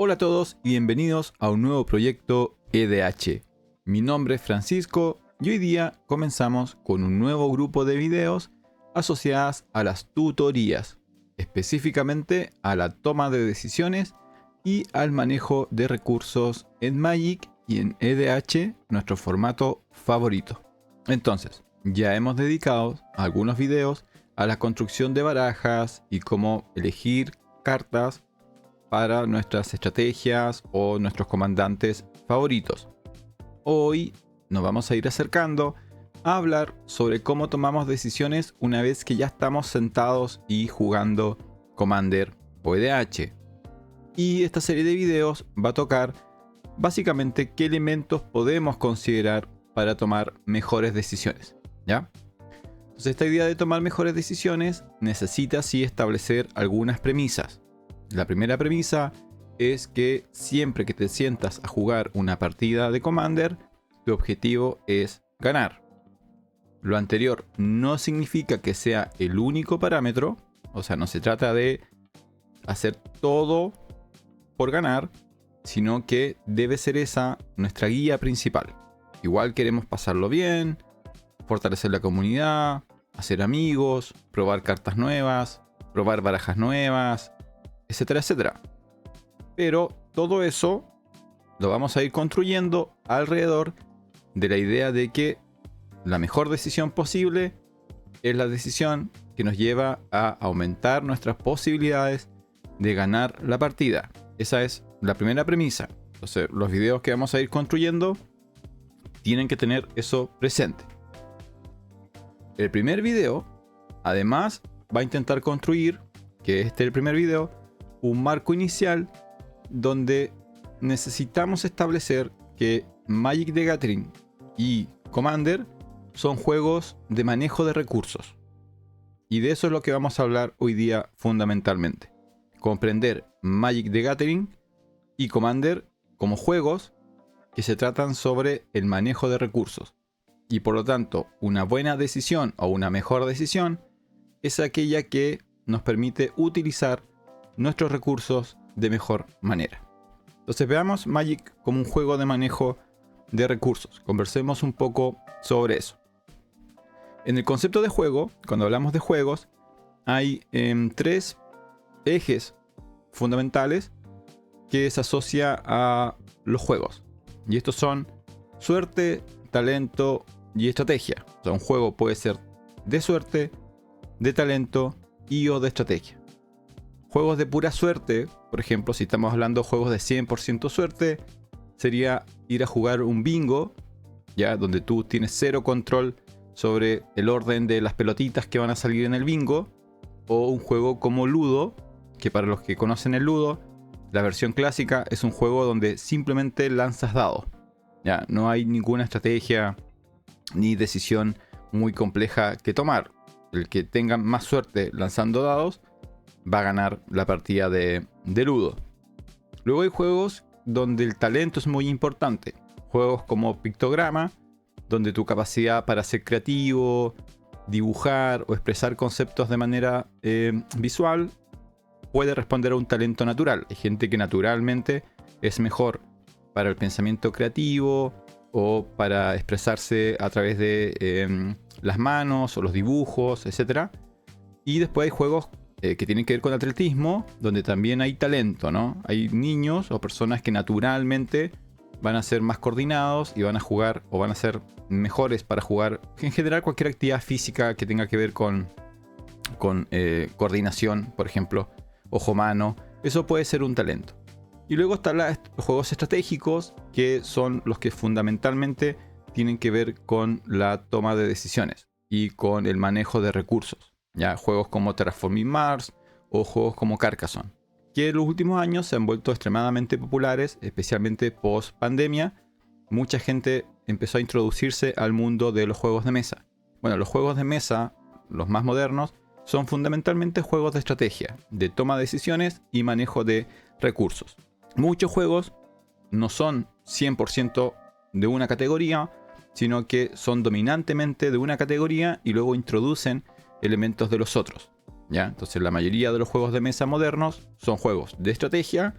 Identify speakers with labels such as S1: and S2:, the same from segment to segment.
S1: Hola a todos y bienvenidos a un nuevo proyecto EDH. Mi nombre es Francisco y hoy día comenzamos con un nuevo grupo de videos asociadas a las tutorías, específicamente a la toma de decisiones y al manejo de recursos en Magic y en EDH, nuestro formato favorito. Entonces, ya hemos dedicado algunos videos a la construcción de barajas y cómo elegir cartas para nuestras estrategias o nuestros comandantes favoritos. Hoy nos vamos a ir acercando a hablar sobre cómo tomamos decisiones una vez que ya estamos sentados y jugando Commander o EDH. Y esta serie de videos va a tocar básicamente qué elementos podemos considerar para tomar mejores decisiones, ¿ya? Entonces, esta idea de tomar mejores decisiones necesita sí establecer algunas premisas. La primera premisa es que siempre que te sientas a jugar una partida de Commander, tu objetivo es ganar. Lo anterior no significa que sea el único parámetro, o sea, no se trata de hacer todo por ganar, sino que debe ser esa nuestra guía principal. Igual queremos pasarlo bien, fortalecer la comunidad, hacer amigos, probar cartas nuevas, probar barajas nuevas, etcétera, etcétera. Pero todo eso lo vamos a ir construyendo alrededor de la idea de que la mejor decisión posible es la decisión que nos lleva a aumentar nuestras posibilidades de ganar la partida. Esa es la primera premisa. Entonces, los videos que vamos a ir construyendo tienen que tener eso presente. El primer video, además, va a intentar construir, que este es el primer video, un marco inicial donde necesitamos establecer que Magic the Gathering y Commander son juegos de manejo de recursos. Y de eso es lo que vamos a hablar hoy día fundamentalmente. Comprender Magic the Gathering y Commander como juegos que se tratan sobre el manejo de recursos. Y por lo tanto, una buena decisión o una mejor decisión es aquella que nos permite utilizar nuestros recursos de mejor manera. Entonces veamos Magic como un juego de manejo de recursos. Conversemos un poco sobre eso. En el concepto de juego, cuando hablamos de juegos, hay tres ejes fundamentales que se asocia a los juegos. Y estos son suerte, talento y estrategia. O sea, un juego puede ser de suerte, de talento y o de estrategia. Juegos de pura suerte, por ejemplo, si estamos hablando de juegos de 100% suerte, sería ir a jugar un bingo, ya donde tú tienes cero control sobre el orden de las pelotitas que van a salir en el bingo, o un juego como Ludo, que para los que conocen el Ludo, la versión clásica es un juego donde simplemente lanzas dados. Ya, no hay ninguna estrategia ni decisión muy compleja que tomar. El que tenga más suerte lanzando dados va a ganar la partida de Ludo. Luego hay juegos donde el talento es muy importante. Juegos como Pictograma, donde tu capacidad para ser creativo, dibujar o expresar conceptos de manera visual puede responder a un talento natural. Hay gente que naturalmente es mejor para el pensamiento creativo o para expresarse a través de las manos o los dibujos, etc. Y después hay juegos que tienen que ver con atletismo, donde también hay talento, ¿no? Hay niños o personas que naturalmente van a ser más coordinados y van a jugar o van a ser mejores para jugar en general cualquier actividad física que tenga que ver con coordinación, por ejemplo, ojo-mano. Eso puede ser un talento. Y luego están los juegos estratégicos, que son los que fundamentalmente tienen que ver con la toma de decisiones y con el manejo de recursos. Ya, juegos como Terraforming Mars o juegos como Carcassonne, que en los últimos años se han vuelto extremadamente populares, especialmente post pandemia. Mucha gente empezó a introducirse al mundo de los juegos de mesa. Bueno, los juegos de mesa, los más modernos, son fundamentalmente juegos de estrategia, de toma de decisiones y manejo de recursos. Muchos juegos no son 100% de una categoría, sino que son dominantemente de una categoría y luego introducen elementos de los otros, ¿ya? Entonces la mayoría de los juegos de mesa modernos son juegos de estrategia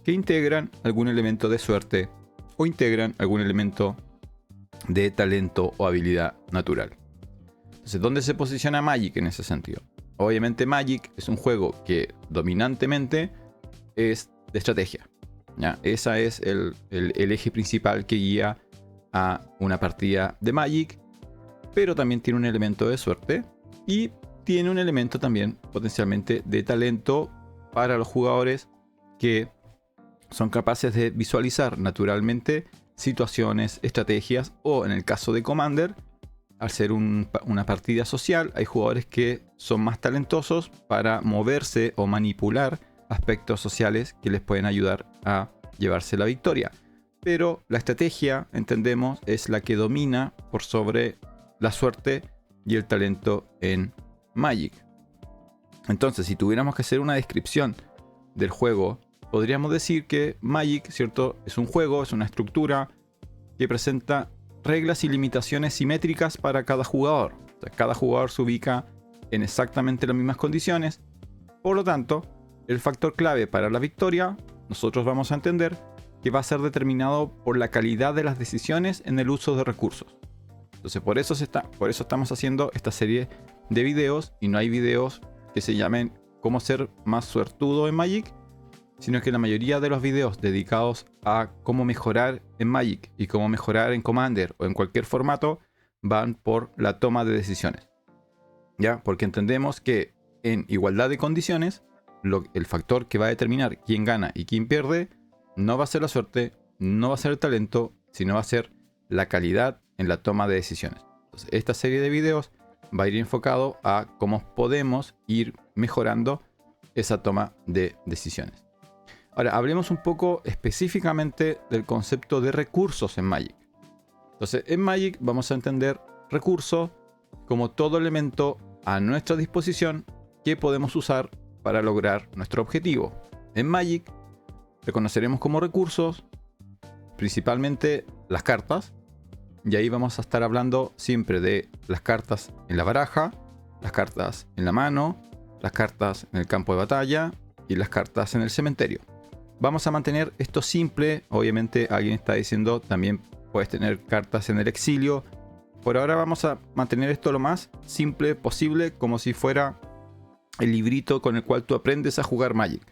S1: que integran algún elemento de suerte o integran algún elemento de talento o habilidad natural. Entonces, ¿dónde se posiciona Magic en ese sentido? Obviamente Magic es un juego que dominantemente es de estrategia. ¿Ya? Ese es el eje principal que guía a una partida de Magic, pero también tiene un elemento de suerte y tiene un elemento también potencialmente de talento para los jugadores que son capaces de visualizar naturalmente situaciones, estrategias, o en el caso de Commander, al ser una partida social, hay jugadores que son más talentosos para moverse o manipular aspectos sociales que les pueden ayudar a llevarse la victoria. Pero la estrategia, entendemos, es la que domina por sobre la suerte y el talento en Magic. Entonces, si tuviéramos que hacer una descripción del juego, podríamos decir que Magic, ¿cierto?, es un juego, es una estructura que presenta reglas y limitaciones simétricas para cada jugador. O sea, cada jugador se ubica en exactamente las mismas condiciones. Por lo tanto, el factor clave para la victoria, nosotros vamos a entender que va a ser determinado por la calidad de las decisiones en el uso de recursos. Entonces, por eso estamos haciendo esta serie de videos, y no hay videos que se llamen cómo ser más suertudo en Magic, sino que la mayoría de los videos dedicados a cómo mejorar en Magic y cómo mejorar en Commander o en cualquier formato van por la toma de decisiones. ¿Ya? Porque entendemos que en igualdad de condiciones, el factor que va a determinar quién gana y quién pierde no va a ser la suerte, no va a ser el talento, sino va a ser la calidad en la toma de decisiones. Entonces, esta serie de videos va a ir enfocado a cómo podemos ir mejorando esa toma de decisiones. Ahora, hablemos un poco específicamente del concepto de recursos en Magic. Entonces, en Magic vamos a entender recursos como todo elemento a nuestra disposición que podemos usar para lograr nuestro objetivo. En Magic reconoceremos como recursos principalmente las cartas, y ahí vamos a estar hablando siempre de las cartas en la baraja, las cartas en la mano, las cartas en el campo de batalla y las cartas en el cementerio. Vamos a mantener esto simple. Obviamente alguien está diciendo también puedes tener cartas en el exilio. Por ahora vamos a mantener esto lo más simple posible, como si fuera el librito con el cual tú aprendes a jugar Magic.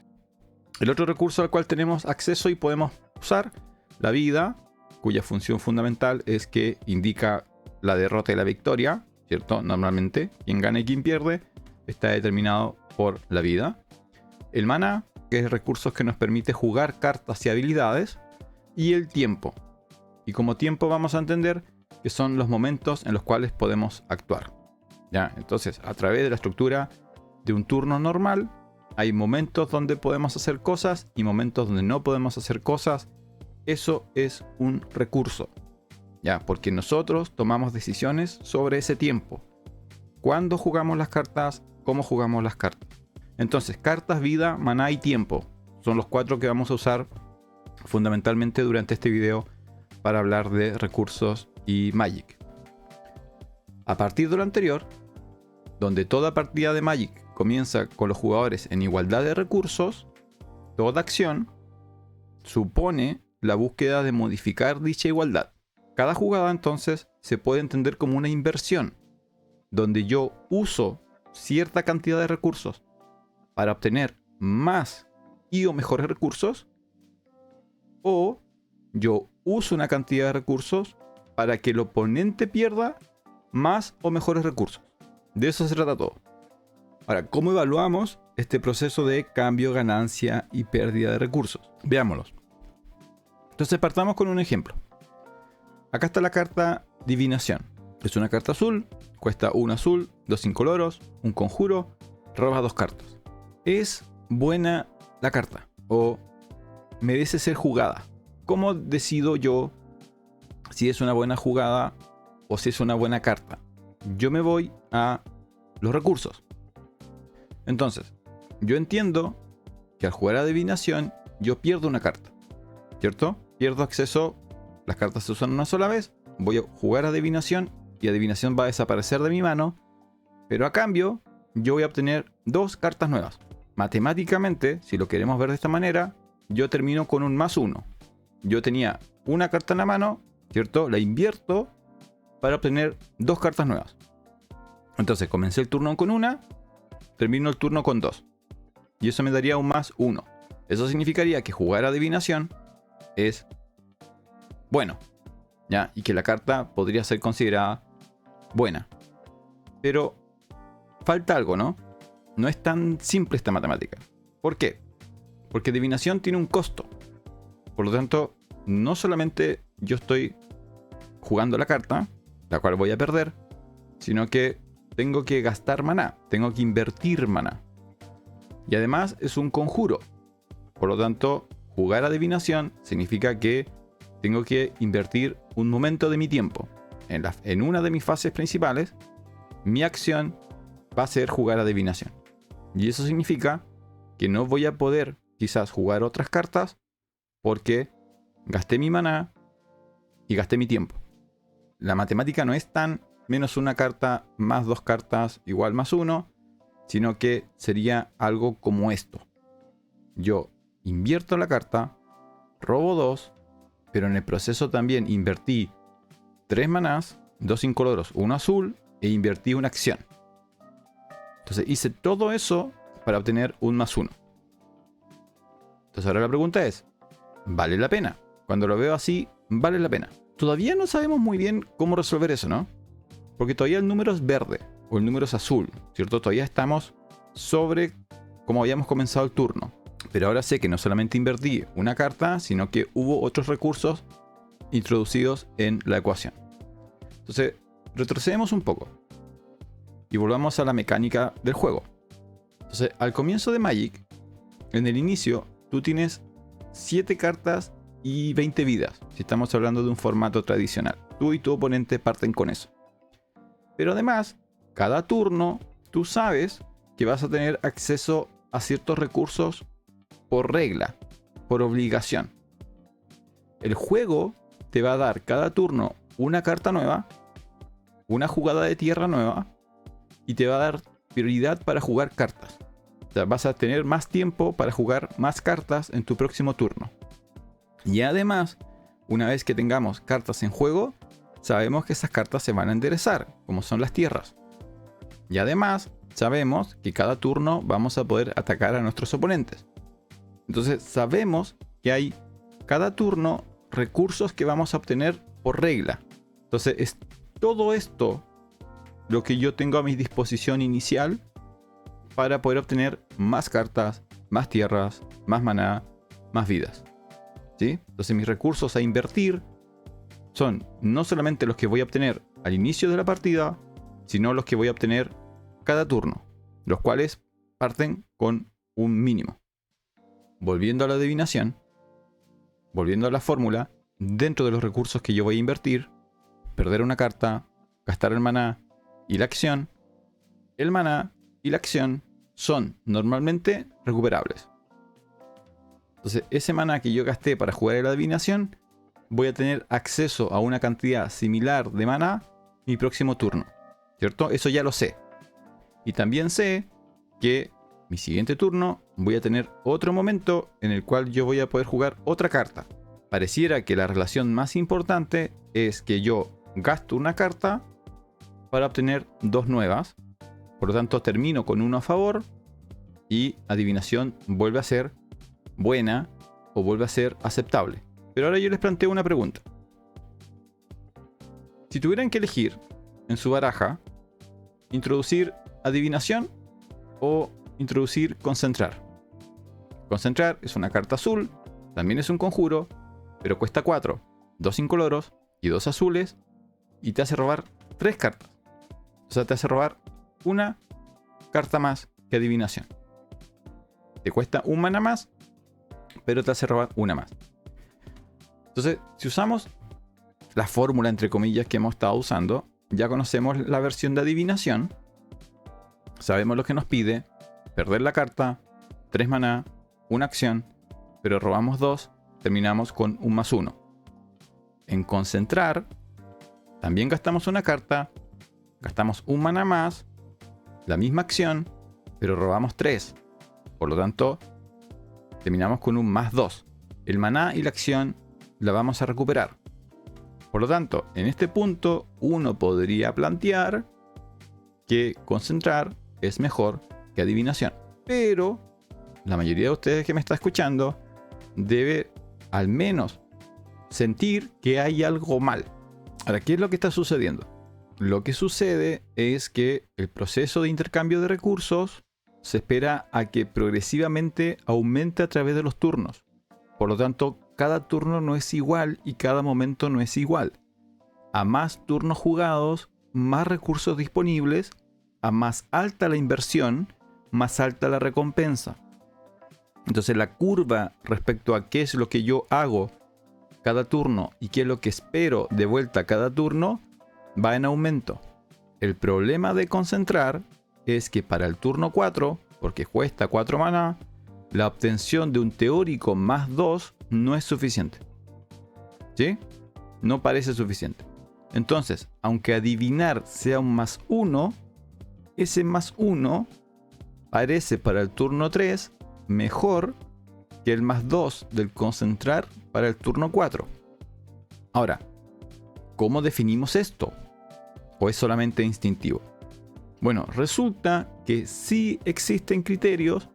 S1: El otro recurso al cual tenemos acceso y podemos usar, la vida, cuya función fundamental es que indica la derrota y la victoria, ¿cierto? Normalmente, quien gana y quien pierde está determinado por la vida. El maná, que es recursos que nos permite jugar cartas y habilidades. Y el tiempo. Y como tiempo vamos a entender que son los momentos en los cuales podemos actuar. ¿Ya? Entonces, a través de la estructura de un turno normal, hay momentos donde podemos hacer cosas y momentos donde no podemos hacer cosas. Eso es un recurso, ¿ya? Porque nosotros tomamos decisiones sobre ese tiempo. ¿Cuándo jugamos las cartas? ¿Cómo jugamos las cartas? Entonces, cartas, vida, maná y tiempo son los 4 que vamos a usar fundamentalmente durante este video para hablar de recursos y Magic. A partir de lo anterior, donde toda partida de Magic comienza con los jugadores en igualdad de recursos, toda acción supone la búsqueda de modificar dicha igualdad. Cada jugada entonces se puede entender como una inversión, donde yo uso cierta cantidad de recursos para obtener más y o mejores recursos, o yo uso una cantidad de recursos para que el oponente pierda más o mejores recursos. De eso se trata todo. Ahora, ¿cómo evaluamos este proceso de cambio, ganancia y pérdida de recursos? Veámoslos. Entonces partamos con un ejemplo. Acá está la carta Divinación. Es una carta azul, cuesta 1 azul, 2 incoloros, un conjuro, roba 2 cartas. ¿Es buena la carta o merece ser jugada? ¿Cómo decido yo si es una buena jugada o si es una buena carta? Yo me voy a los recursos. Entonces, yo entiendo que al jugar a Divinación yo pierdo una carta, ¿cierto? Pierdo acceso, las cartas se usan una sola vez, voy a jugar a Adivinación y Adivinación va a desaparecer de mi mano, pero a cambio yo voy a obtener 2 cartas nuevas. Matemáticamente, si lo queremos ver de esta manera, yo termino con un +1. Yo tenía una carta en la mano, ¿cierto? La invierto para obtener 2 cartas nuevas. Entonces comencé el turno con una, termino el turno con 2. Y eso me daría un +1. Eso significaría que jugar adivinación es bueno, ¿ya? Y que la carta podría ser considerada buena. Pero falta algo, ¿no? No es tan simple esta matemática. ¿Por qué? Porque adivinación tiene un costo. Por lo tanto, no solamente yo estoy jugando la carta, la cual voy a perder, sino que tengo que gastar maná, tengo que invertir maná. Y además es un conjuro. Por lo tanto, jugar adivinación significa que tengo que invertir un momento de mi tiempo. En una de mis fases principales, mi acción va a ser jugar adivinación. Y eso significa que no voy a poder quizás jugar otras cartas porque gasté mi maná y gasté mi tiempo. La matemática no es tan menos una carta más 2 cartas igual +1, sino que sería algo como esto. Yo invierto la carta, robo 2, pero en el proceso también invertí 3 manás, 2 incoloros, 1 azul, e invertí una acción. Entonces hice todo eso para obtener un +1. Entonces ahora la pregunta es, ¿vale la pena? Cuando lo veo así, ¿vale la pena? Todavía no sabemos muy bien cómo resolver eso, ¿no? Porque todavía el número es verde, o el número es azul, ¿cierto? Todavía estamos sobre cómo habíamos comenzado el turno. Pero ahora sé que no solamente invertí una carta, sino que hubo otros recursos introducidos en la ecuación. Entonces, retrocedemos un poco y volvamos a la mecánica del juego. Entonces, al comienzo de Magic, en el inicio, tú tienes 7 cartas y 20 vidas, si estamos hablando de un formato tradicional. Tú y tu oponente parten con eso. Pero además, cada turno, tú sabes que vas a tener acceso a ciertos recursos por regla, por obligación. El juego te va a dar cada turno una carta nueva, una jugada de tierra nueva, y te va a dar prioridad para jugar cartas. O sea, vas a tener más tiempo para jugar más cartas en tu próximo turno. Y además, una vez que tengamos cartas en juego, sabemos que esas cartas se van a enderezar, como son las tierras. Y además, sabemos que cada turno vamos a poder atacar a nuestros oponentes. Entonces, sabemos que hay cada turno recursos que vamos a obtener por regla. Entonces, es todo esto lo que yo tengo a mi disposición inicial para poder obtener más cartas, más tierras, más maná, más vidas. ¿Sí? Entonces mis recursos a invertir son no solamente los que voy a obtener al inicio de la partida, sino los que voy a obtener cada turno, los cuales parten con un mínimo. Volviendo a la adivinación, volviendo a la fórmula, dentro de los recursos que yo voy a invertir, perder una carta, gastar el maná y la acción, el maná y la acción son normalmente recuperables. Entonces, ese maná que yo gasté para jugar la adivinación, voy a tener acceso a una cantidad similar de maná mi próximo turno, ¿cierto? Eso ya lo sé. Y también sé que mi siguiente turno voy a tener otro momento en el cual yo voy a poder jugar otra carta. Pareciera que la relación más importante es que yo gasto una carta para obtener 2 nuevas. Por lo tanto, termino con 1 a favor y adivinación vuelve a ser buena o vuelve a ser aceptable. Pero ahora yo les planteo una pregunta. Si tuvieran que elegir en su baraja introducir adivinación o introducir concentrar. Concentrar es una carta azul, también es un conjuro, pero cuesta 4, 2 incoloros y 2 azules y te hace robar 3 cartas. O sea, te hace robar una carta más que adivinación. Te cuesta un mana más, pero te hace robar una más. Entonces, si usamos la fórmula entre comillas que hemos estado usando, ya conocemos la versión de adivinación. Sabemos lo que nos pide: perder la carta, 3 maná, una acción, pero robamos 2, terminamos con un +1. En concentrar, también gastamos una carta, gastamos un maná más, la misma acción, pero robamos 3. Por lo tanto, terminamos con un +2. El maná y la acción la vamos a recuperar. Por lo tanto, en este punto uno podría plantear que concentrar es mejor que adivinación. Pero la mayoría de ustedes que me está escuchando debe al menos sentir que hay algo mal. Ahora, ¿qué es lo que está sucediendo? Lo que sucede es que el proceso de intercambio de recursos se espera a que progresivamente aumente a través de los turnos. Por lo tanto, cada turno no es igual y cada momento no es igual. A más turnos jugados, más recursos disponibles, a más alta la inversión, más alta la recompensa. Entonces la curva respecto a qué es lo que yo hago cada turno y qué es lo que espero de vuelta cada turno va en aumento. El problema de concentrar es que para el turno 4, porque cuesta 4 maná, la obtención de un teórico +2 no es suficiente. ¿Sí? No parece suficiente. Entonces, aunque adivinar sea un +1, ese +1 parece para el turno 3 mejor que el +2 del concentrar para el turno 4. Ahora, ¿cómo definimos esto? ¿O es solamente instintivo? Bueno, resulta que sí existen criterios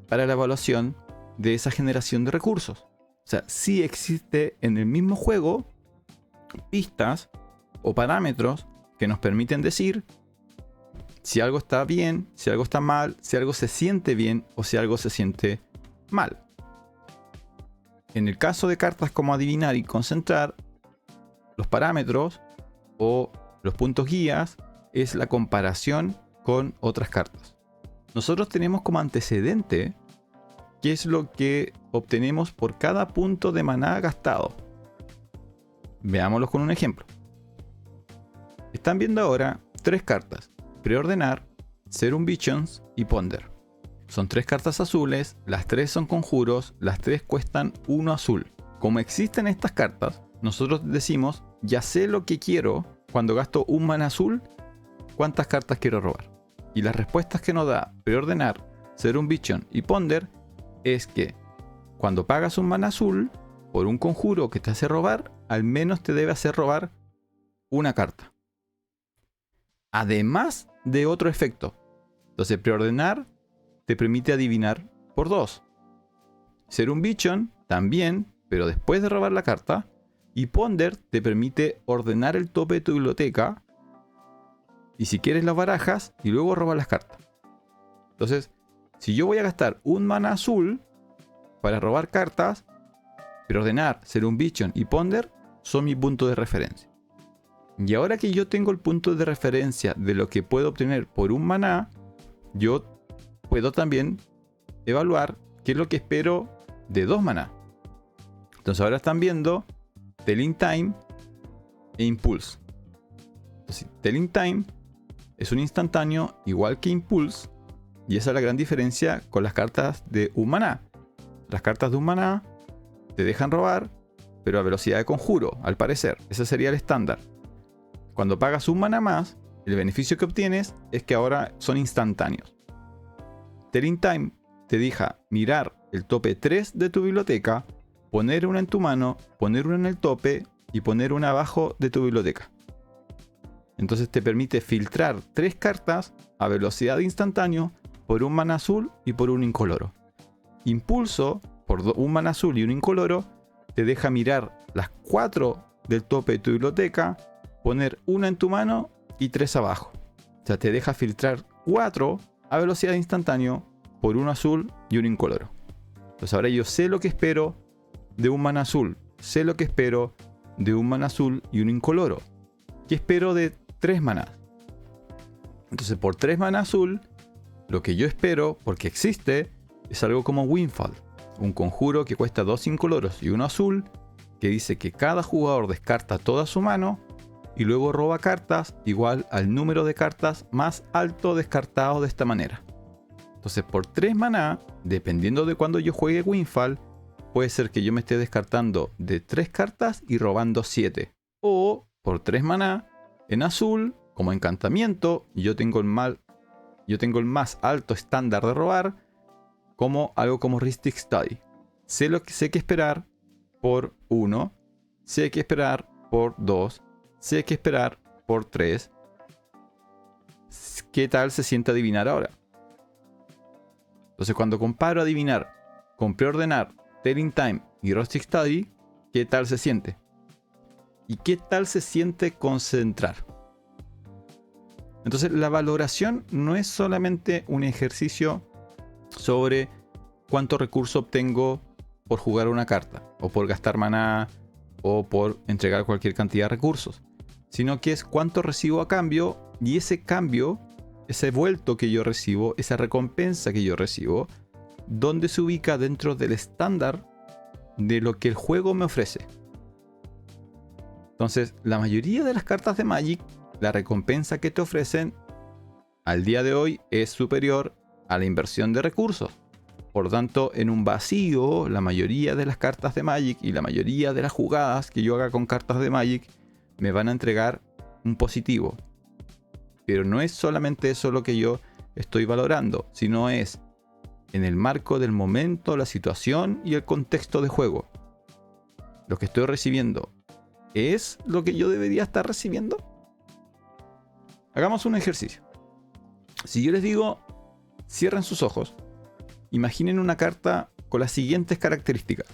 S1: para la evaluación de esa generación de recursos. O sea, sí existe en el mismo juego pistas o parámetros que nos permiten decir si algo está bien, si algo está mal, si algo se siente bien o si algo se siente mal. En el caso de cartas como adivinar y concentrar, los parámetros o los puntos guías es la comparación con otras cartas. Nosotros tenemos como antecedente qué es lo que obtenemos por cada punto de maná gastado. Veámoslo con un ejemplo. Están viendo ahora 3 cartas: Preordenar, Serum Visions y Ponder. Son 3 cartas azules, las 3 son conjuros, las 3 cuestan 1 azul. Como existen estas cartas, nosotros decimos, ya sé lo que quiero cuando gasto un maná azul, cuántas cartas quiero robar. Y las respuestas que nos da Preordenar, Serum Vision y Ponder es que cuando pagas un maná azul por un conjuro que te hace robar, al menos te debe hacer robar una carta. Además de otro efecto. Entonces, Preordenar te permite adivinar por 2. Serum Vision también, pero después de robar la carta. Y Ponder te permite ordenar el tope de tu biblioteca. Y si quieres las barajas y luego robar las cartas. Entonces, si yo voy a gastar un maná azul para robar cartas, Preordenar, Serum Vision y Ponder son mi punto de referencia. Y ahora que yo tengo el punto de referencia de lo que puedo obtener por un maná, yo puedo también evaluar qué es lo que espero de 2 maná. Entonces ahora están viendo Telling Time e Impulse. Entonces, Telling Time es un instantáneo igual que Impulse, y esa es la gran diferencia con las cartas de un maná. Las cartas de un maná te dejan robar, pero a velocidad de conjuro, al parecer. Ese sería el estándar. Cuando pagas un maná más, el beneficio que obtienes es que ahora son instantáneos. Telling Time te deja mirar el tope 3 de tu biblioteca, poner una en tu mano, poner una en el tope y poner una abajo de tu biblioteca. Entonces te permite filtrar 3 cartas a velocidad de instantáneo por un maná azul y por un incoloro. Impulso, por un maná azul y un incoloro, te deja mirar las 4 del tope de tu biblioteca, poner una en tu mano y 3 abajo. O sea, te deja filtrar 4 a velocidad de instantáneo por un azul y un incoloro. Entonces ahora yo sé lo que espero de un maná azul, sé lo que espero de un maná azul y un incoloro. ¿Qué espero de 3 manás? Entonces por 3 maná azul, lo que yo espero, porque existe, es algo como Windfall, un conjuro que cuesta 2 incoloros y 1 azul, que dice que cada jugador descarta toda su mano y luego roba cartas igual al número de cartas más alto descartado de esta manera. Entonces por 3 maná, dependiendo de cuando yo juegue Windfall, puede ser que yo me esté descartando de 3 cartas y robando 7. O por 3 maná, en azul, como encantamiento, yo tengo el más alto estándar de robar, como algo como Rhystic Study. Sé que esperar por 1, sé que esperar por 2, sé que esperar por 3. ¿Qué tal se siente adivinar ahora? Entonces, cuando comparo adivinar con preordenar, Telling Time y Rhystic Study, ¿qué tal se siente? ¿Y qué tal se siente concentrar? Entonces, la valoración no es solamente un ejercicio sobre cuánto recurso obtengo por jugar una carta, o por gastar maná, o por entregar cualquier cantidad de recursos, sino que es cuánto recibo a cambio, y ese cambio, ese vuelto que yo recibo, esa recompensa que yo recibo, dónde se ubica dentro del estándar de lo que el juego me ofrece. Entonces, la mayoría de las cartas de Magic, la recompensa que te ofrecen al día de hoy es superior a la inversión de recursos. Por tanto, en un vacío, la mayoría de las cartas de Magic y la mayoría de las jugadas que yo haga con cartas de Magic me van a entregar un positivo. Pero no es solamente eso lo que yo estoy valorando, sino es en el marco del momento, la situación y el contexto de juego. Lo que estoy recibiendo, ¿es lo que yo debería estar recibiendo? Hagamos un ejercicio. Si yo les digo, cierren sus ojos, imaginen una carta con las siguientes características.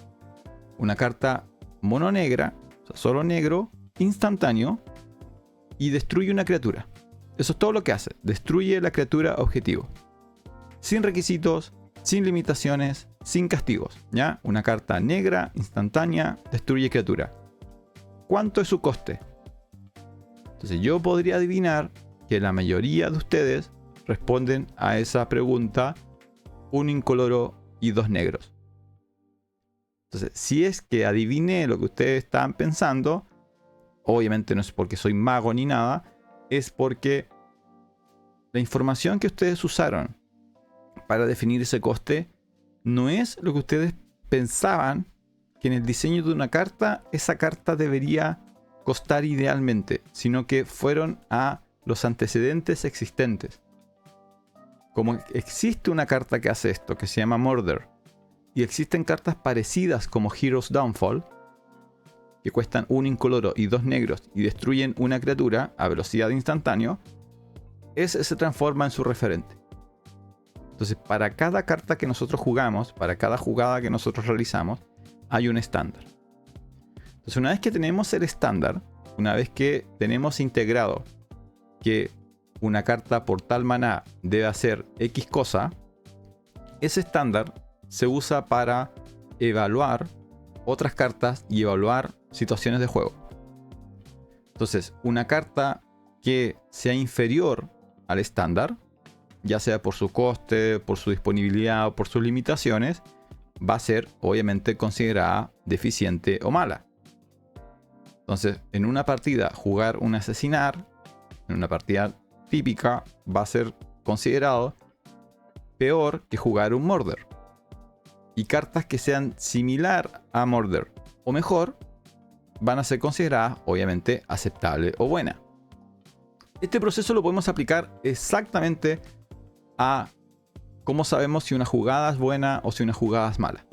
S1: Una carta mono negra, o sea, solo negro, instantáneo, y destruye una criatura. Eso es todo lo que hace. Destruye la criatura objetivo. Sin requisitos, sin limitaciones, sin castigos. ¿Ya? Una carta negra, instantánea, destruye criatura. ¿Cuánto es su coste? Entonces yo podría adivinar que la mayoría de ustedes responden a esa pregunta: un incoloro y 2 negros. Entonces, si es que adiviné lo que ustedes estaban pensando, obviamente no es porque soy mago ni nada, es porque la información que ustedes usaron para definir ese coste no es lo que ustedes pensaban que en el diseño de una carta, esa carta debería costar idealmente, sino que fueron a los antecedentes existentes. Como existe una carta que hace esto, que se llama Murder, y existen cartas parecidas como Hero's Downfall, que cuestan un incoloro y 2 negros y destruyen una criatura a velocidad instantánea, ese se transforma en su referente. Entonces, para cada carta que nosotros jugamos, para cada jugada que nosotros realizamos, hay un estándar. Entonces, una vez que tenemos el estándar, una vez que tenemos integrado que una carta por tal maná debe hacer X cosa, ese estándar se usa para evaluar otras cartas y evaluar situaciones de juego. Entonces, una carta que sea inferior al estándar, ya sea por su coste, por su disponibilidad o por sus limitaciones, va a ser obviamente considerada deficiente o mala. Entonces, en una partida jugar un asesinar, en una partida típica, va a ser considerado peor que jugar un murder. Y cartas que sean similar a murder o mejor van a ser consideradas obviamente aceptable o buena. Este proceso lo podemos aplicar exactamente a cómo sabemos si una jugada es buena o si una jugada es mala.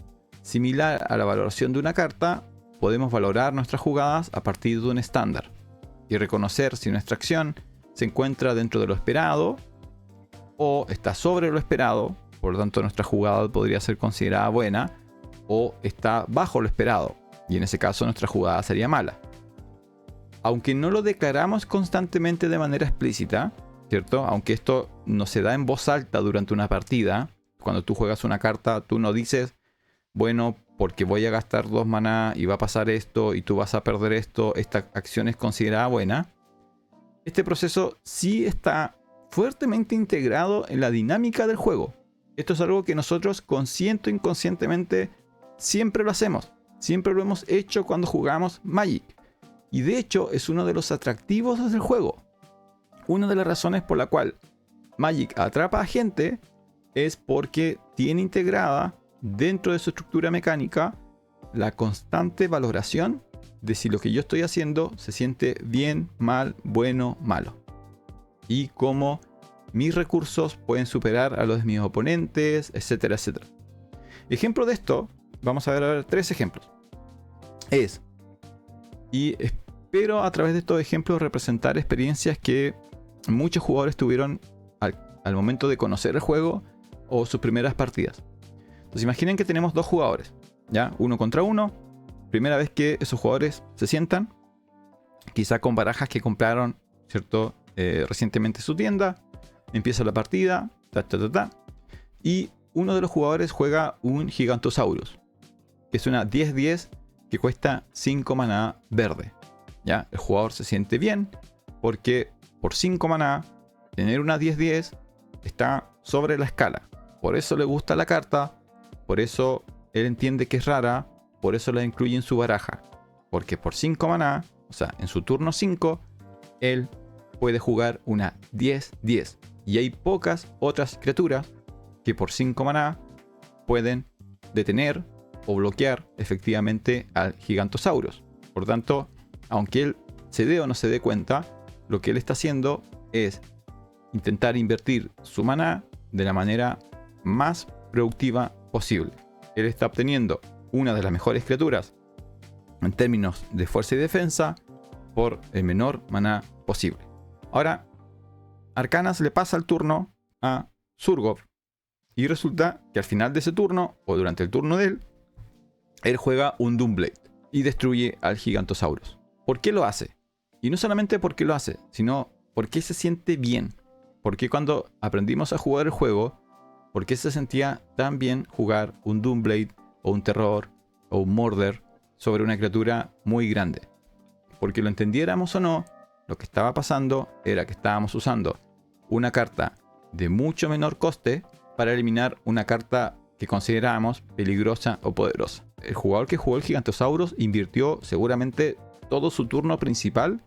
S1: Similar a la valoración de una carta, podemos valorar nuestras jugadas a partir de un estándar y reconocer si nuestra acción se encuentra dentro de lo esperado o está sobre lo esperado, por lo tanto nuestra jugada podría ser considerada buena, o está bajo lo esperado, y en ese caso nuestra jugada sería mala. Aunque no lo declaramos constantemente de manera explícita, ¿cierto? Aunque esto no se da en voz alta durante una partida, cuando tú juegas una carta, tú no dices, bueno, porque voy a gastar 2 maná y va a pasar esto y tú vas a perder esto, esta acción es considerada buena. Este proceso sí está fuertemente integrado en la dinámica del juego. Esto es algo que nosotros consciente o inconscientemente siempre lo hacemos. Siempre lo hemos hecho cuando jugamos Magic. Y de hecho es uno de los atractivos del juego. Una de las razones por la cual Magic atrapa a gente es porque tiene integrada dentro de su estructura mecánica la constante valoración de si lo que yo estoy haciendo se siente bien, mal, bueno, malo. Y cómo mis recursos pueden superar a los de mis oponentes, etcétera, etcétera. Ejemplo de esto, vamos a ver 3 ejemplos. Y espero a través de estos ejemplos representar experiencias que muchos jugadores tuvieron al momento de conocer el juego o sus primeras partidas. Entonces imaginen que tenemos 2 jugadores, ¿ya? 1 contra 1. Primera vez que esos jugadores se sientan, quizá con barajas que compraron, ¿cierto? Recientemente en su tienda. Empieza la partida, y uno de los jugadores juega un Gigantosaurus, que es una 10-10 que cuesta 5 maná verde. ¿Ya? El jugador se siente bien porque por 5 maná tener una 10-10 está sobre la escala. Por eso le gusta la carta, por eso él entiende que es rara, por eso la incluye en su baraja. Porque por 5 maná, o sea, en su turno 5, él puede jugar una 10-10. Y hay pocas otras criaturas que por 5 maná pueden detener o bloquear efectivamente al Gigantosaurus. Por tanto, aunque él se dé o no se dé cuenta, lo que él está haciendo es intentar invertir su maná de la manera más productiva posible. Él está obteniendo una de las mejores criaturas en términos de fuerza y defensa por el menor maná posible. Ahora, Arcanas le pasa el turno a Surgov y resulta que al final de ese turno, o durante el turno de él juega un Doomblade y destruye al Gigantosaurus. ¿Por qué lo hace? Y no solamente porque lo hace, sino porque se siente bien. Porque cuando aprendimos a jugar el juego, ¿por qué se sentía tan bien jugar un Doomblade o un Terror o un Murder sobre una criatura muy grande? Porque lo entendiéramos o no, lo que estaba pasando era que estábamos usando una carta de mucho menor coste para eliminar una carta que considerábamos peligrosa o poderosa. El jugador que jugó el Gigantosaurus invirtió seguramente todo su turno principal.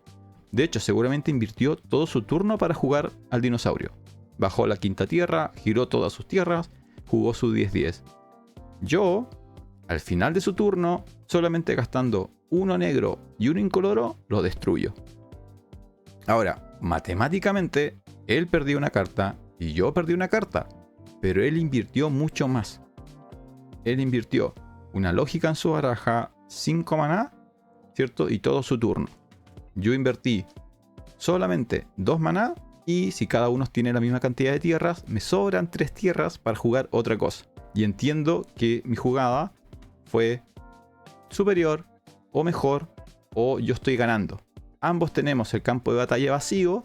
S1: De hecho, seguramente invirtió todo su turno para jugar al dinosaurio. Bajó la quinta tierra, giró todas sus tierras, jugó su 10-10. Yo, al final de su turno, solamente gastando uno negro y uno incoloro, lo destruyo. Ahora, matemáticamente, él perdió una carta y yo perdí una carta, pero él invirtió mucho más. Él invirtió una lógica en su baraja, 5 maná, ¿cierto? Y todo su turno. Yo invertí solamente 2 maná y si cada uno tiene la misma cantidad de tierras, me sobran 3 tierras para jugar otra cosa. Y entiendo que mi jugada fue superior o mejor o yo estoy ganando. Ambos tenemos el campo de batalla vacío,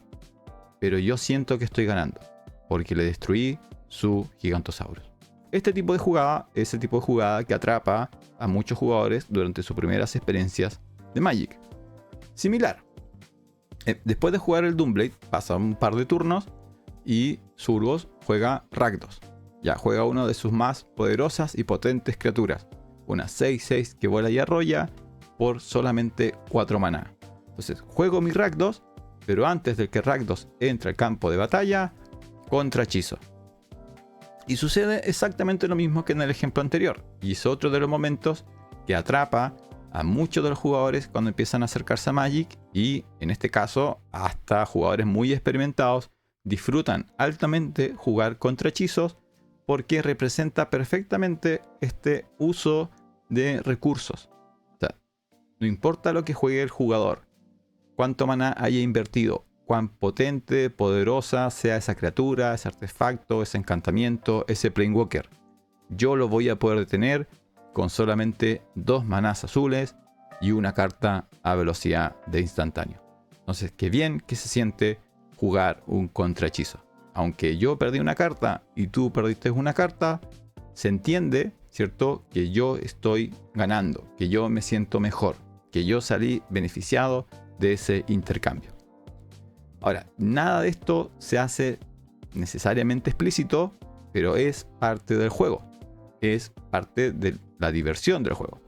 S1: pero yo siento que estoy ganando porque le destruí su Gigantosaurus. Este tipo de jugada es el tipo de jugada que atrapa a muchos jugadores durante sus primeras experiencias de Magic. Similar. Después de jugar el Doomblade, pasa un par de turnos y Surgos juega Rakdos. Ya juega una de sus más poderosas y potentes criaturas. Una 6-6 que vuela y arrolla por solamente 4 maná. Entonces juego mi Rakdos, pero antes de que Rakdos entre al campo de batalla, contra hechizo. Y sucede exactamente lo mismo que en el ejemplo anterior. Y es otro de los momentos que atrapa a muchos de los jugadores cuando empiezan a acercarse a Magic. Y en este caso, hasta jugadores muy experimentados disfrutan altamente jugar contra hechizos porque representa perfectamente este uso de recursos. O sea, no importa lo que juegue el jugador, cuánto maná haya invertido, cuán potente, poderosa sea esa criatura, ese artefacto, ese encantamiento, ese Planewalker. Yo lo voy a poder detener con solamente 2 manás azules y una carta a velocidad de instantáneo. Entonces, qué bien que se siente jugar un contrahechizo. Aunque yo perdí una carta y tú perdiste una carta, se entiende, ¿cierto?, que yo estoy ganando, que yo me siento mejor, que yo salí beneficiado de ese intercambio. Ahora, nada de esto se hace necesariamente explícito, pero es parte del juego. Es parte de la diversión del juego.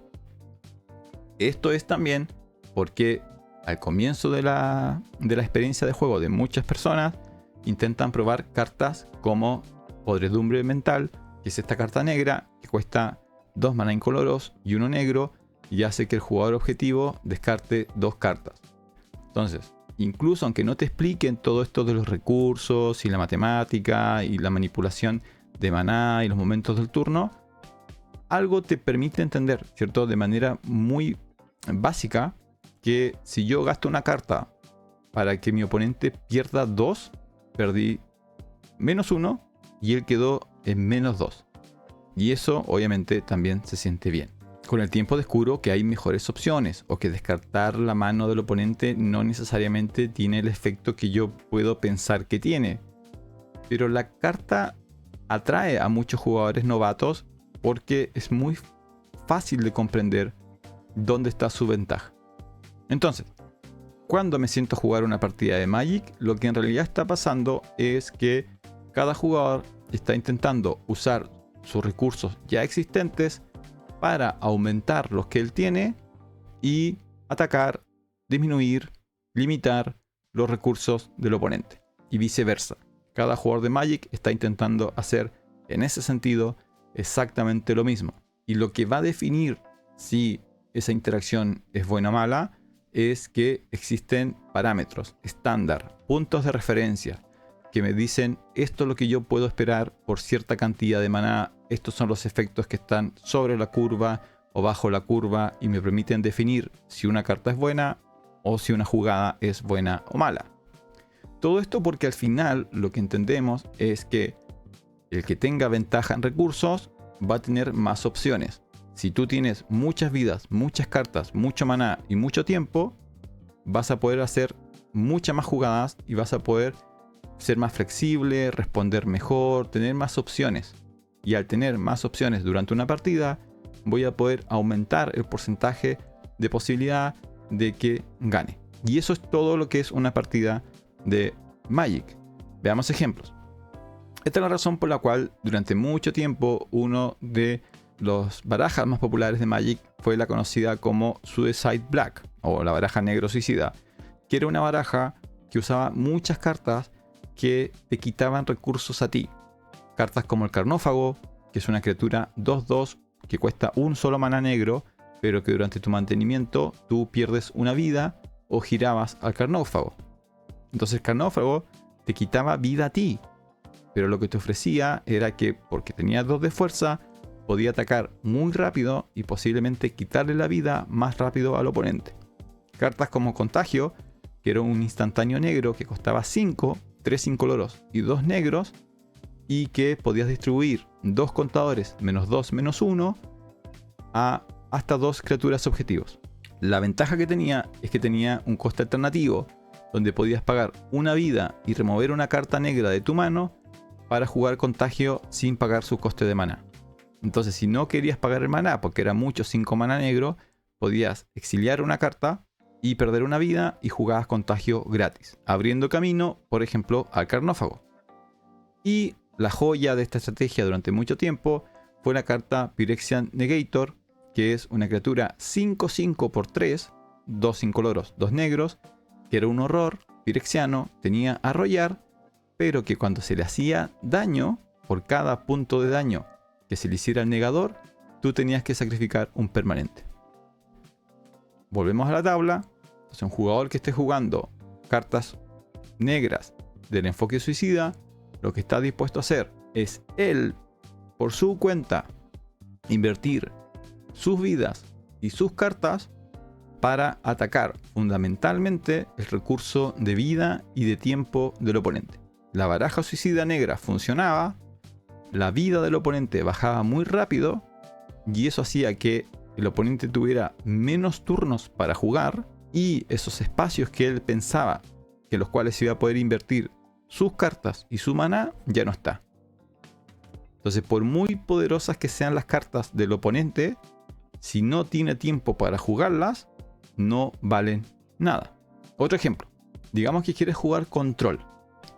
S1: Esto es también porque al comienzo de la experiencia de juego de muchas personas intentan probar cartas como Podredumbre Mental, que es esta carta negra que cuesta 2 maná incoloros y 1 negro y hace que el jugador objetivo descarte 2 cartas. Entonces, incluso aunque no te expliquen todo esto de los recursos y la matemática y la manipulación de maná y los momentos del turno, algo te permite entender, ¿cierto? De manera muy básica, que si yo gasto una carta para que mi oponente pierda 2, perdí -1 y él quedó en -2. Y eso obviamente también se siente bien. Con el tiempo descubro que hay mejores opciones, o que descartar la mano del oponente no necesariamente tiene el efecto que yo puedo pensar que tiene. Pero la carta atrae a muchos jugadores novatos porque es muy fácil de comprender dónde está su ventaja. Entonces, cuando me siento a jugar una partida de Magic, lo que en realidad está pasando es que cada jugador está intentando usar sus recursos ya existentes para aumentar los que él tiene y atacar, disminuir, limitar los recursos del oponente. Y viceversa. Cada jugador de Magic está intentando hacer en ese sentido exactamente lo mismo. Y lo que va a definir si esa interacción es buena o mala es que existen parámetros estándar, puntos de referencia, que me dicen esto es lo que yo puedo esperar por cierta cantidad de maná, estos son los efectos que están sobre la curva o bajo la curva y me permiten definir si una carta es buena o si una jugada es buena o mala. Todo esto porque al final lo que entendemos es que el que tenga ventaja en recursos va a tener más opciones. Si tú tienes muchas vidas, muchas cartas, mucho maná y mucho tiempo, vas a poder hacer muchas más jugadas y vas a poder ser más flexible, responder mejor, tener más opciones. Y al tener más opciones durante una partida, voy a poder aumentar el porcentaje de posibilidad de que gane. Y eso es todo lo que es una partida de Magic. Veamos ejemplos. Esta es la razón por la cual durante mucho tiempo uno de los barajas más populares de Magic fue la conocida como Suicide Black, o la baraja negro suicida, que era una baraja que usaba muchas cartas que te quitaban recursos a ti. Cartas como el Carnófago, que es una criatura 2/2 que cuesta un solo maná negro, pero que durante tu mantenimiento tú pierdes una vida o girabas al Carnófago. Entonces el Carnófago te quitaba vida a ti, pero lo que te ofrecía era que, porque tenía 2 de fuerza, podía atacar muy rápido y posiblemente quitarle la vida más rápido al oponente. Cartas como Contagio, que era un instantáneo negro que costaba 5, 3 incoloros y 2 negros, y que podías distribuir 2 contadores -2, -1 a hasta 2 criaturas objetivos. La ventaja que tenía es que tenía un coste alternativo, donde podías pagar una vida y remover una carta negra de tu mano para jugar Contagio sin pagar su coste de maná. Entonces, si no querías pagar el maná, porque era mucho 5 maná negro, podías exiliar una carta y perder una vida y jugabas Contagio gratis, abriendo camino, por ejemplo, al Carnófago. Y la joya de esta estrategia durante mucho tiempo fue la carta Phyrexian Negator, que es una criatura 5/5 por 3, 2 incoloros, 2 negros, que era un horror pirexiano, tenía arrollar, pero que cuando se le hacía daño, por cada punto de daño que se le hiciera al negador, tú tenías que sacrificar un permanente. Volvemos a la tabla. Entonces, un jugador que esté jugando cartas negras del enfoque suicida, lo que está dispuesto a hacer es él, por su cuenta, invertir sus vidas y sus cartas para atacar fundamentalmente el recurso de vida y de tiempo del oponente. La baraja suicida negra funcionaba, la vida del oponente bajaba muy rápido y eso hacía que el oponente tuviera menos turnos para jugar y esos espacios que él pensaba que los cuales iba a poder invertir sus cartas y su maná ya no está. Entonces, por muy poderosas que sean las cartas del oponente, si no tiene tiempo para jugarlas, no valen nada. Otro ejemplo, digamos que quieres jugar control.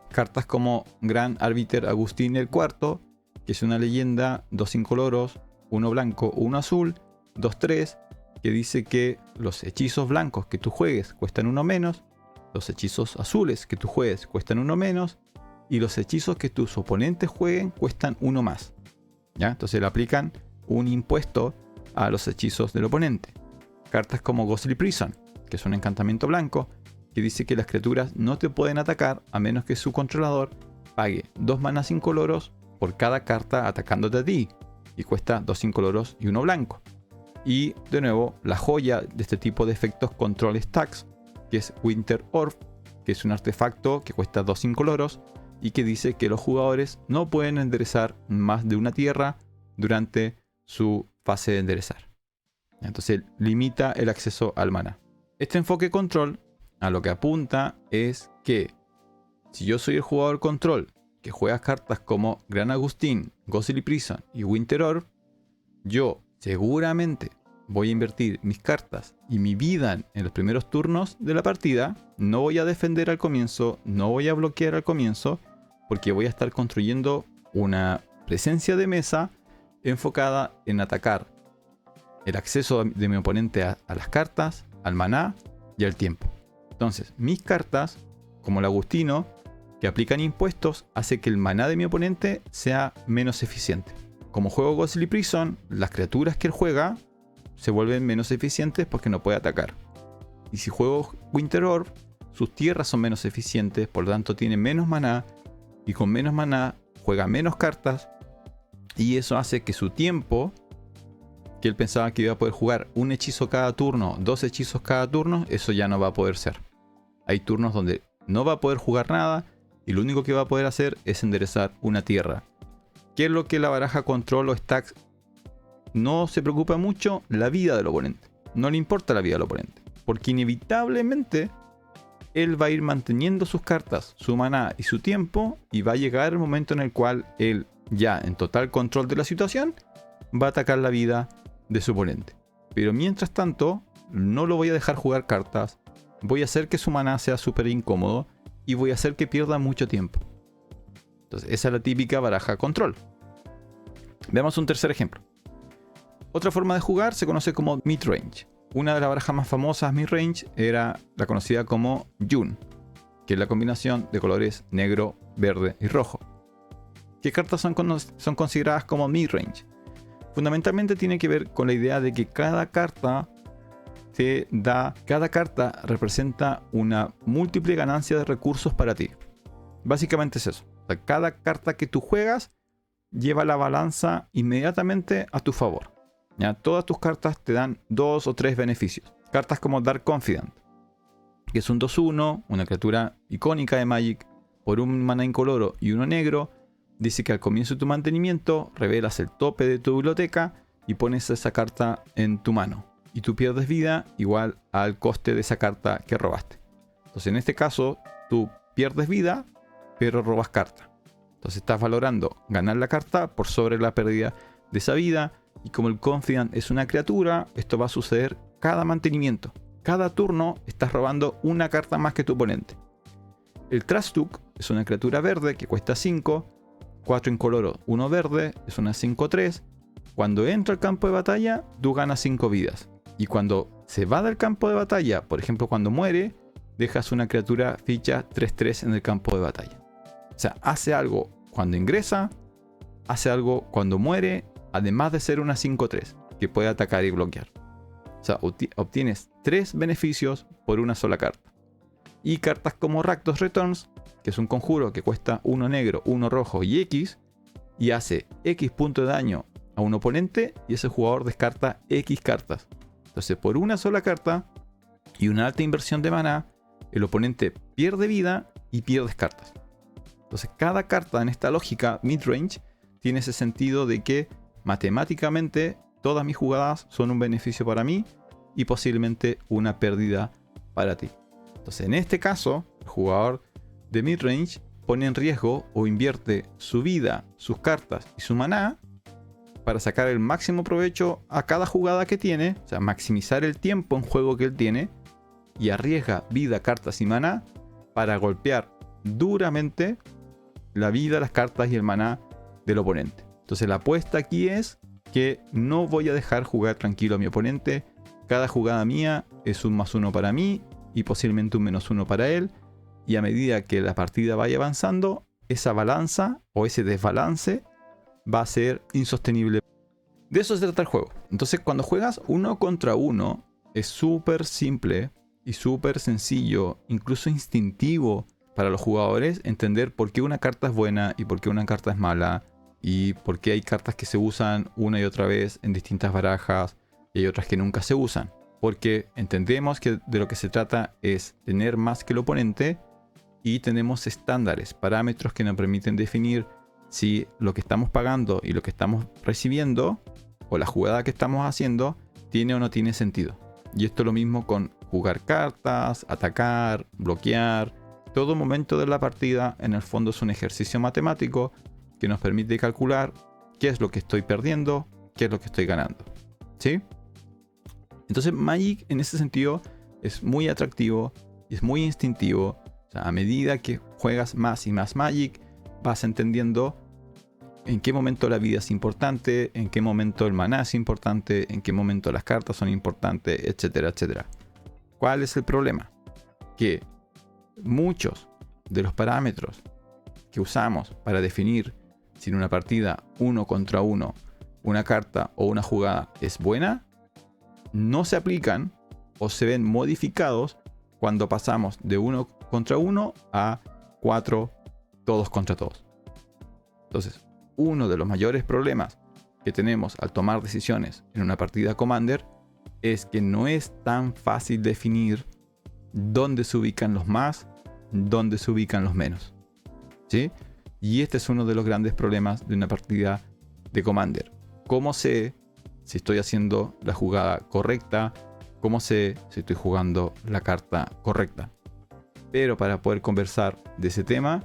S1: Cartas como Gran Árbiter Agustín el IV, que es una leyenda, 2 incoloros, 1 blanco, 1 azul, 2/3, que dice que los hechizos blancos que tú juegues cuestan 1 menos, los hechizos azules que tú juegues cuestan 1 menos, y los hechizos que tus oponentes jueguen cuestan 1 más. ¿Ya? Entonces le aplican un impuesto a los hechizos del oponente. Cartas como Ghostly Prison, que es un encantamiento blanco, que dice que las criaturas no te pueden atacar a menos que su controlador pague 2 manas incoloros por cada carta atacándote a ti. y cuesta 2 incoloros y 1 blanco. Y de nuevo, la joya de este tipo de efectos Control Stacks, que es Winter Orb, que es un artefacto que cuesta 2 incoloros y que dice que los jugadores no pueden enderezar más de una tierra durante su fase de enderezar. Entonces limita el acceso al maná. Este enfoque control a lo que apunta es que si yo soy el jugador control que juega cartas como Gran Agustín, Ghostly Prison y Winter Orb, yo seguramente voy a invertir mis cartas y mi vida en los primeros turnos de la partida. No voy a defender al comienzo, no voy a bloquear al comienzo, porque voy a estar construyendo una presencia de mesa enfocada en atacar el acceso de mi oponente a las cartas, al maná y al tiempo. Entonces, mis cartas, como el Agustino, que aplican impuestos, hace que el maná de mi oponente sea menos eficiente. Como juego Ghostly Prison, las criaturas que él juega se vuelven menos eficientes porque no puede atacar. Y si juego Winter Orb, sus tierras son menos eficientes, por lo tanto tiene menos maná, y con menos maná juega menos cartas, y eso hace que su tiempo, que él pensaba que iba a poder jugar un hechizo cada turno, 2 hechizos cada turno, eso ya no va a poder ser. Hay turnos donde no va a poder jugar nada, y lo único que va a poder hacer es enderezar una tierra. ¿Qué es lo que la baraja control o stacks no se preocupa mucho? La vida del oponente. No le importa la vida del oponente, porque inevitablemente él va a ir manteniendo sus cartas, su maná y su tiempo, y va a llegar el momento en el cual él, ya en total control de la situación, va a atacar la vida de su oponente. Pero mientras tanto, no lo voy a dejar jugar cartas, voy a hacer que su maná sea súper incómodo y voy a hacer que pierda mucho tiempo. Entonces, esa es la típica baraja control. Veamos un tercer ejemplo. Otra forma de jugar se conoce como midrange. Una de las barajas más famosas midrange era la conocida como June, que es la combinación de colores negro, verde y rojo. ¿Qué cartas son consideradas como midrange? Fundamentalmente tiene que ver con la idea de que cada carta representa una múltiple ganancia de recursos para ti. Básicamente es eso. O sea, cada carta que tú juegas lleva la balanza inmediatamente a tu favor. ¿Ya? Todas tus cartas te dan 2 o 3 beneficios. Cartas como Dark Confidant, que es un 2-1, una criatura icónica de Magic, por un maná incoloro y uno negro. Dice que al comienzo de tu mantenimiento revelas el tope de tu biblioteca y pones esa carta en tu mano. Y tú pierdes vida igual al coste de esa carta que robaste. Entonces en este caso tú pierdes vida, pero robas carta. Entonces estás valorando ganar la carta por sobre la pérdida de esa vida. Y como el Confidant es una criatura, esto va a suceder cada mantenimiento. Cada turno estás robando una carta más que tu oponente. El Trastuk es una criatura verde que cuesta 5, 4 incoloro, 1 verde, es una 5-3. Cuando entra al campo de batalla, tú ganas 5 vidas. Y cuando se va del campo de batalla, por ejemplo cuando muere, dejas una criatura ficha 3-3 en el campo de batalla. O sea, hace algo cuando ingresa, hace algo cuando muere, además de ser una 5-3 que puede atacar y bloquear. O sea, obtienes 3 beneficios por una sola carta. Y cartas como Rakdos Returns, que es un conjuro que cuesta 1 negro, 1 rojo y X, y hace X punto de daño a un oponente, y ese jugador descarta X cartas. Entonces, por una sola carta y una alta inversión de maná, el oponente pierde vida y pierdes cartas. Entonces, cada carta en esta lógica midrange tiene ese sentido de que matemáticamente todas mis jugadas son un beneficio para mí y posiblemente una pérdida para ti. Entonces, en este caso, el jugador de midrange pone en riesgo o invierte su vida, sus cartas y su maná para sacar el máximo provecho a cada jugada que tiene, o sea, maximizar el tiempo en juego que él tiene, y arriesga vida, cartas y maná para golpear duramente la vida, las cartas y el maná del oponente. Entonces la apuesta aquí es que no voy a dejar jugar tranquilo a mi oponente. Cada jugada mía es un +1 para mí y posiblemente un -1 para él, y a medida que la partida vaya avanzando, esa balanza o ese desbalance va a ser insostenible. De eso se trata el juego. Entonces cuando juegas 1 contra 1 es súper simple y súper sencillo, incluso instintivo para los jugadores, entender por qué una carta es buena y por qué una carta es mala, y por qué hay cartas que se usan una y otra vez en distintas barajas y hay otras que nunca se usan. Porque entendemos que de lo que se trata es tener más que el oponente y tenemos estándares, parámetros que nos permiten definir si lo que estamos pagando y lo que estamos recibiendo o la jugada que estamos haciendo tiene o no tiene sentido. Y esto es lo mismo con jugar cartas, atacar, bloquear. Todo momento de la partida en el fondo es un ejercicio matemático que nos permite calcular qué es lo que estoy perdiendo, qué es lo que estoy ganando. ¿Sí? Entonces Magic en ese sentido es muy atractivo y es muy instintivo. O sea, a medida que juegas más y más Magic, vas entendiendo en qué momento la vida es importante, en qué momento el maná es importante, en qué momento las cartas son importantes, etcétera, etcétera. ¿Cuál es el problema? Que muchos de los parámetros que usamos para definir si en una partida 1 contra 1 una carta o una jugada es buena, no se aplican o se ven modificados cuando pasamos de 1 contra 1 a 4 todos contra todos. Entonces, uno de los mayores problemas que tenemos al tomar decisiones en una partida Commander es que no es tan fácil definir dónde se ubican los más, dónde se ubican los menos. ¿Sí? Y este es uno de los grandes problemas de una partida de Commander. ¿Cómo sé si estoy haciendo la jugada correcta? ¿Cómo sé si estoy jugando la carta correcta? Pero para poder conversar de ese tema,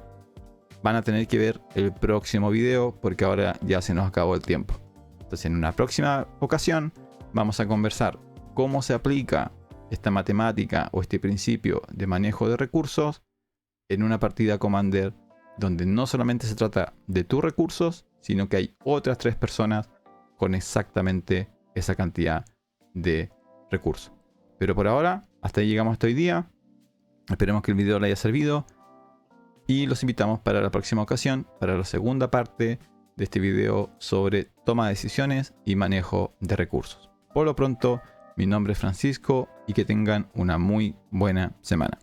S1: van a tener que ver el próximo video porque ahora ya se nos acabó el tiempo. Entonces, en una próxima ocasión vamos a conversar cómo se aplica esta matemática o este principio de manejo de recursos en una partida Commander donde no solamente se trata de tus recursos, sino que hay otras 3 personas con exactamente esa cantidad de recursos. Pero por ahora, hasta ahí llegamos hasta hoy día. Esperemos que el video le haya servido. Y los invitamos para la próxima ocasión, para la segunda parte de este video sobre toma de decisiones y manejo de recursos. Por lo pronto, mi nombre es Francisco y que tengan una muy buena semana.